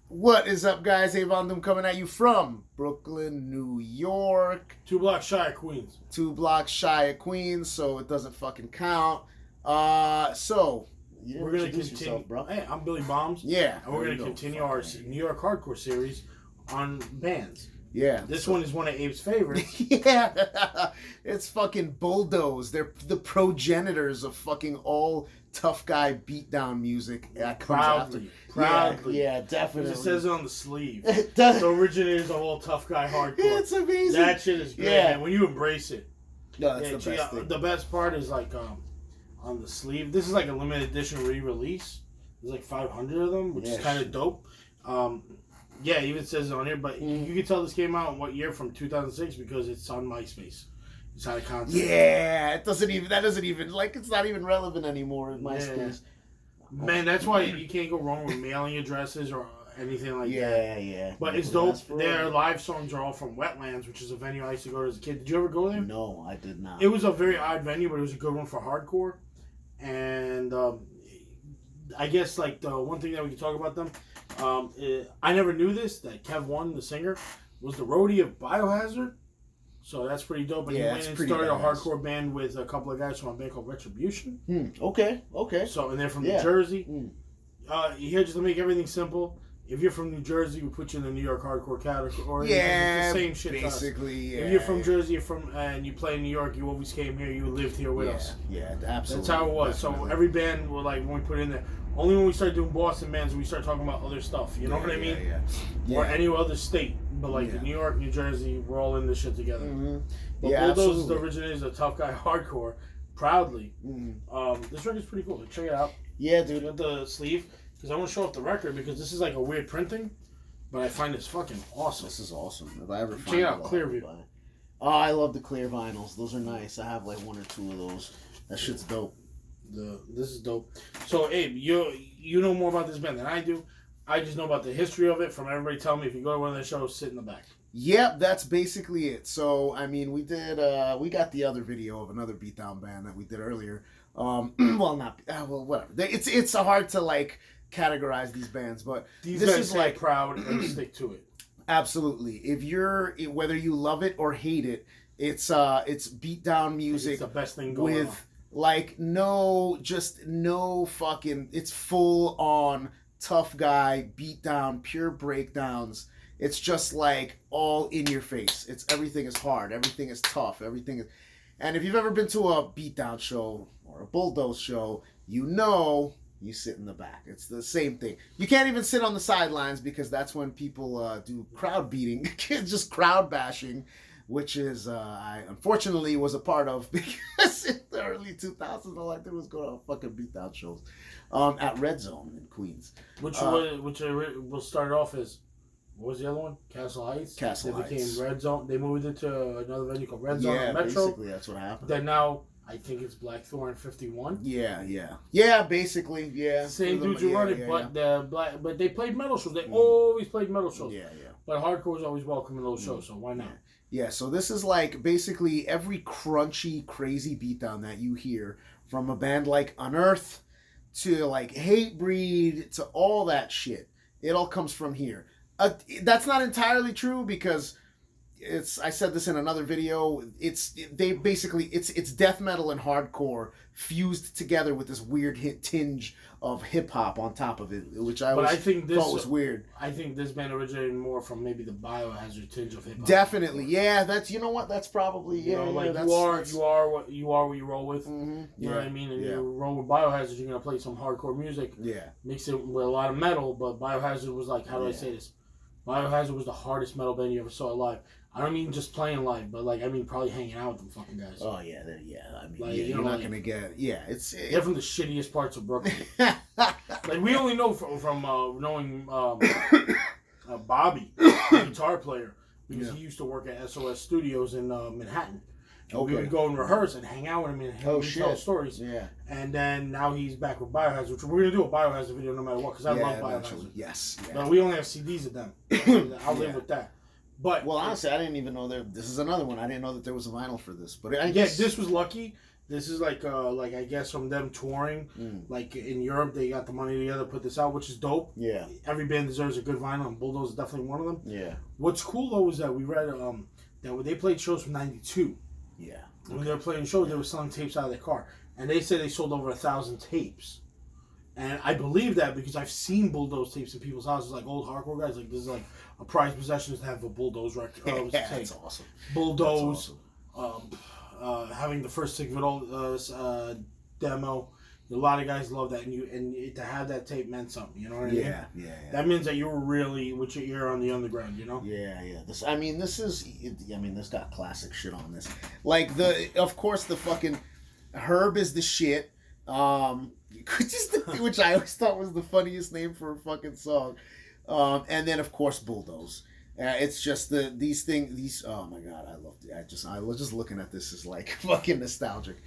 What is up, guys? Avon Doom coming at you from Brooklyn, New York. 2 blocks shy of Queens. 2 blocks shy of Queens, so it doesn't fucking count. So you didn't We're gonna introduce continue. yourself, bro. Hey, I'm Billy Bombs. Yeah, and we're there gonna you go. continue our New York hardcore series on bands. Yeah, This one is one of Abe's favorites. yeah, it's fucking Bulldoze. They're the progenitors of fucking all tough guy beatdown music. That comes Proudly. after. Proudly. Yeah, definitely. It says it on the sleeve. It does. The originators of all tough guy hardcore. It's amazing. That shit is great, Yeah. man. When you embrace it. No, that's the check best out- thing. The best part is like on the sleeve. This is like a limited edition re-release. There's like 500 of them, which is kind of dope. Yeah, it even says it on here, but you can tell this came out in what year from 2006 because it's on MySpace. It's out of context. Yeah, it doesn't even. That doesn't even like. It's not even relevant anymore in MySpace. Man, that's why you can't go wrong with mailing addresses or anything like that. Yeah. But it's dope. Their live songs are all from Wetlands, which is a venue I used to go to as a kid. Did you ever go there? No, I did not. It was a very odd venue, but it was a good one for hardcore. And I guess like the one thing that we can talk about them, I never knew this, that Kev One, the singer, was the roadie of Biohazard. So that's pretty dope. And he went and started a hardcore band with a couple of guys from a band called Retribution. Okay. So, and they're from New Jersey. Here, just to make everything simple, if you're from New Jersey, we put you in the New York hardcore category. Yeah, it's the same shit. Basically, yeah. If you're from Jersey, and you play in New York, you always came here. You lived here with us. Yeah, absolutely. That's how it was. Definitely. So every band, were like when we put in there. Only when we started doing Boston bands, we started talking about other stuff. You know what I mean? Yeah. Or any other state, but like New York, New Jersey, we're all in this shit together. But Bulldoze is the originators of tough guy hardcore. Proudly. This record's pretty cool. Check it out. Yeah, dude. Got the sleeve. Because I want to show off the record because this is like a weird printing, but I find this fucking awesome. This is awesome. If I ever check it out, Clearview. Oh, I love the clear vinyls. Those are nice. I have like 1 or 2 of those. That shit's dope. This is dope. So, Abe, you know more about this band than I do. I just know about the history of it from everybody telling me if you go to one of their shows, sit in the back. Yep, that's basically it. So, I mean, we got the other video of another beatdown band that we did earlier. Whatever. It's hard to like categorize these bands, but These this guys is stay like proud and stick to it. Absolutely. Whether you love it or hate it, it's beatdown music. It's the best thing going on. With like no fucking. It's full on tough guy beatdown, pure breakdowns. It's just like all in your face. Everything is hard. Everything is tough. Everything is. And if you've ever been to a beatdown show or a Bulldoze show, you sit in the back. It's the same thing. You can't even sit on the sidelines because that's when people do crowd beating, just crowd bashing, which is I unfortunately was a part of because in the early 2000s all I did was go to fucking beatdown shows at Red Zone in Queens. Which will start off as, what was the other one? Castle Heights. Castle Heights. They became Red Zone. They moved it to another venue called Red Zone on Metro. Basically that's what happened. Then now I think it's Blackthorn 51. Yeah, basically, yeah. Same dudes who run it, but they played metal shows. They always played metal shows. Yeah. But hardcore is always welcome in those shows, so why not? Yeah, so this is like basically every crunchy, crazy beatdown that you hear from a band like Unearth to like Hatebreed to all that shit. It all comes from here. That's not entirely true because I said this in another video. It's death metal and hardcore fused together with this weird tinge of hip hop on top of it, which I thought was weird. I think this band originated more from maybe the Biohazard tinge of hip hop. Definitely, yeah. That's that's probably you are what you roll with. You know what I mean? And you roll with Biohazard, you're gonna play some hardcore music. Yeah, mix it with a lot of metal. But Biohazard was like, how do I say this? Biohazard was the hardest metal band you ever saw live. I don't mean just playing live, but like I mean probably hanging out with them fucking guys. Oh yeah, I mean like, you're not gonna get they're from the shittiest parts of Brooklyn. Like we only know from knowing Bobby, the guitar player, because he used to work at SOS Studios in Manhattan. And we would go and rehearse and hang out with him and tell stories. Yeah. And then now he's back with Biohazard, which we're gonna do a Biohazard video no matter what, because I love Biohazard. Yes. But we only have CDs of them. I'll live with that. But honestly, I didn't even know this is another one. I didn't know that there was a vinyl for this. But I guess this was lucky. This is like I guess from them touring, like in Europe, they got the money together to put this out, which is dope. Yeah. Every band deserves a good vinyl, and Bulldoze is definitely one of them. Yeah. What's cool though is that we read that when they played shows from '92. Yeah. Okay. When they were playing shows, they were selling tapes out of their car, and they said they sold over 1,000 tapes. And I believe that because I've seen Bulldoze tapes in people's houses, like old hardcore guys. Like this is like a prized possession to have a Bulldoze record. Yeah, that's awesome. Bulldoze. That's awesome. Having the first Sick of It All demo, a lot of guys love that, and to have that tape meant something. You know what I mean? Yeah. That means that you were really with your ear on the underground. You know? Yeah. This got classic shit on this. Like of course, the fucking Herb is the shit. Which I always thought was the funniest name for a fucking song. And then of course Bulldoze. It's just these oh my god, I loved it. I was just looking at this is like fucking nostalgic.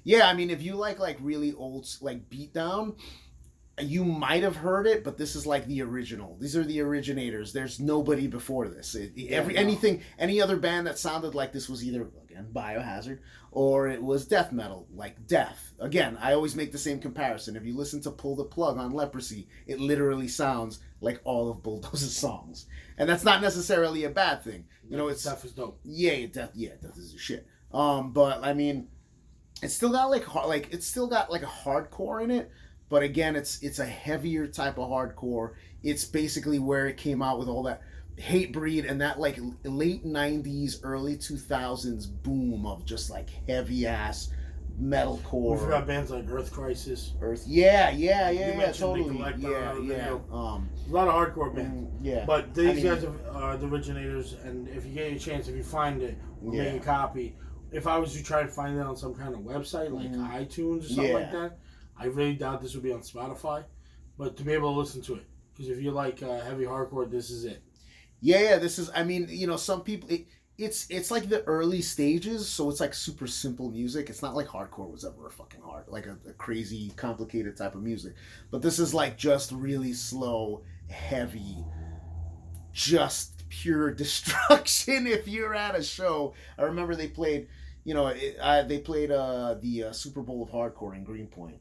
Yeah, I mean if you like really old like Beatdown, you might have heard it, but this is like the original. These are the originators. There's nobody before this. Any other band that sounded like this was either again Biohazard or it was death metal, like Death. Again, I always make the same comparison. If you listen to Pull the Plug on Leprosy, it literally sounds like all of Bulldoze's songs, and that's not necessarily a bad thing. You know, it's Death is dope. Death is the shit. But I mean, it's still got like a hardcore in it. But again, it's a heavier type of hardcore. It's basically where it came out with all that Hatebreed and that like late 90s, early 2000s boom of just like heavy ass metalcore. We forgot bands like Earth Crisis. Yeah, A totally. lot of hardcore bands. Yeah. But these guys are the originators, and if you get a chance, if you find it, make a copy. If I was to try to find it on some kind of website like iTunes or something like that, I really doubt this would be on Spotify, but to be able to listen to it, because if you like heavy hardcore, this is it. Yeah, this is. I mean, you know, some people. It's like the early stages, so it's like super simple music. It's not like hardcore was ever a fucking hard, like a crazy, complicated type of music. But this is like just really slow, heavy, just pure destruction. If you're at a show, I remember they played, the Super Bowl of Hardcore in Greenpoint.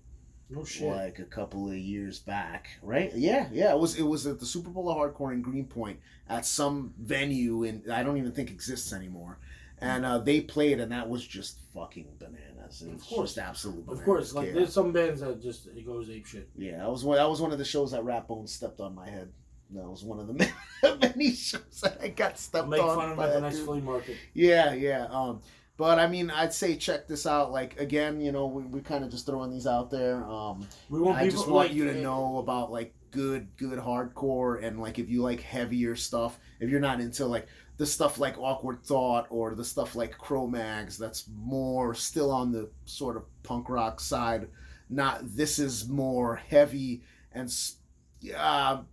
No shit. Like a couple of years back, right? Yeah. It was at the Super Bowl of Hardcore in Greenpoint at some venue, and I don't even think exists anymore. And they played, and that was just fucking bananas. It was just absolute bananas. Of course, like there's some bands that just it goes ape shit. Yeah, that was one of the shows that Ratbone stepped on my head. That was one of the many shows that I got stepped on. Make fun of at the next flea market. Yeah. But I mean, I'd say check this out. Like again, we kind of just throwing these out there. I just want you to know about like good hardcore, and like if you like heavier stuff, if you're not into like the stuff like Awkward Thought or the stuff like Cro-Mags, that's more still on the sort of punk rock side. This is more heavy and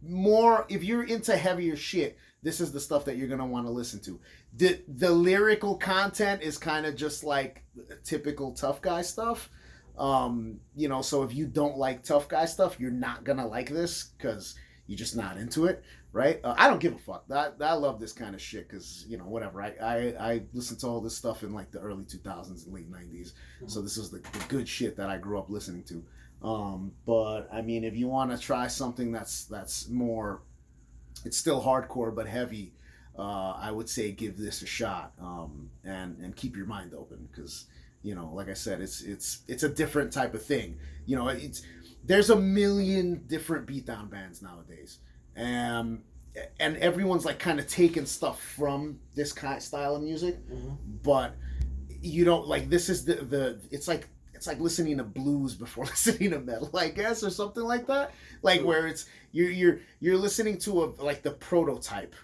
more. If you're into heavier shit, this is the stuff that you're gonna want to listen to. The lyrical content is kind of just like typical tough guy stuff. So if you don't like tough guy stuff, you're not gonna like this because you're just not into it, right? I don't give a fuck. I love this kind of shit because whatever. I listened to all this stuff in like the early 2000s and late 90s, so this is the good shit that I grew up listening to. But I mean, if you want to try something that's more, it's still hardcore but heavy. I would say give this a shot, and keep your mind open because like I said, it's a different type of thing. There's a million different beatdown bands nowadays, and everyone's like kind of taking stuff from this kind of style of music, but this is it's like listening to blues before listening to metal, I guess, or something like that. Like where it's you're listening to like the prototype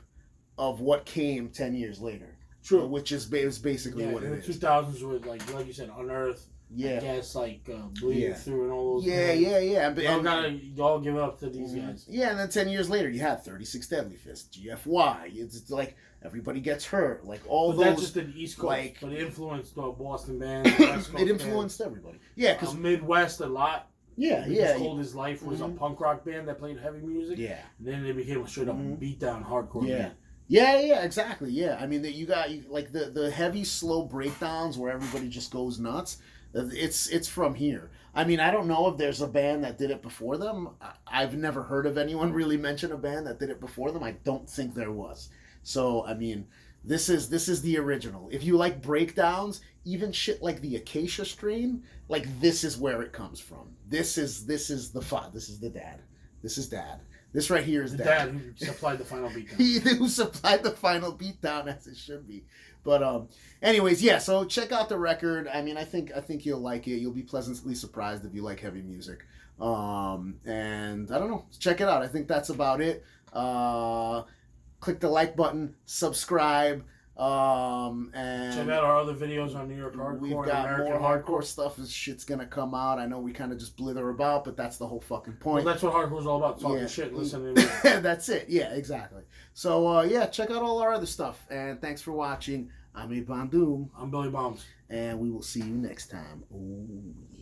of what came 10 years later. True. Which is basically what it is. In the 2000s with like you said, Unearth. Yeah. I guess like Bleeding Through and all those. Yeah. Y'all give it up to these guys. Yeah, and then 10 years later you had 36 Deadly Fists, GFY. It's like everybody gets hurt. Like all those. That's just the East Coast, but it influenced the Boston bands. It influenced everybody. Yeah, because Midwest a lot. Yeah. Cold as Life was a punk rock band that played heavy music. Yeah. And then they became a straight up beatdown hardcore band. Yeah, exactly. Yeah, I mean, you got like the heavy, slow breakdowns where everybody just goes nuts. It's from here. I mean, I don't know if there's a band that did it before them. I've never heard of anyone really mention a band that did it before them. I don't think there was. So I mean, this is the original. If you like breakdowns, even shit like the Acacia strain, like this is where it comes from. This is the fa. This is the dad. This is dad. This right here is The dad. dad who supplied the final beatdown. He who supplied the final beatdown as it should be. But anyways, yeah. So check out the record. I mean, I think you'll like it. You'll be pleasantly surprised if you like heavy music. And I don't know. Check it out. I think that's about it. Click the like button, subscribe, and check out our other videos on New York Hardcore. We've got more hardcore stuff. This shit's gonna come out. I know we kind of just blither about, but that's the whole fucking point. Well, that's what hardcore's all about. Talking shit, listening. That's it. Yeah, exactly. So yeah, check out all our other stuff. And thanks for watching. I'm Abe Von Doom. I'm Billy Bombs. And we will see you next time. Ooh, yeah.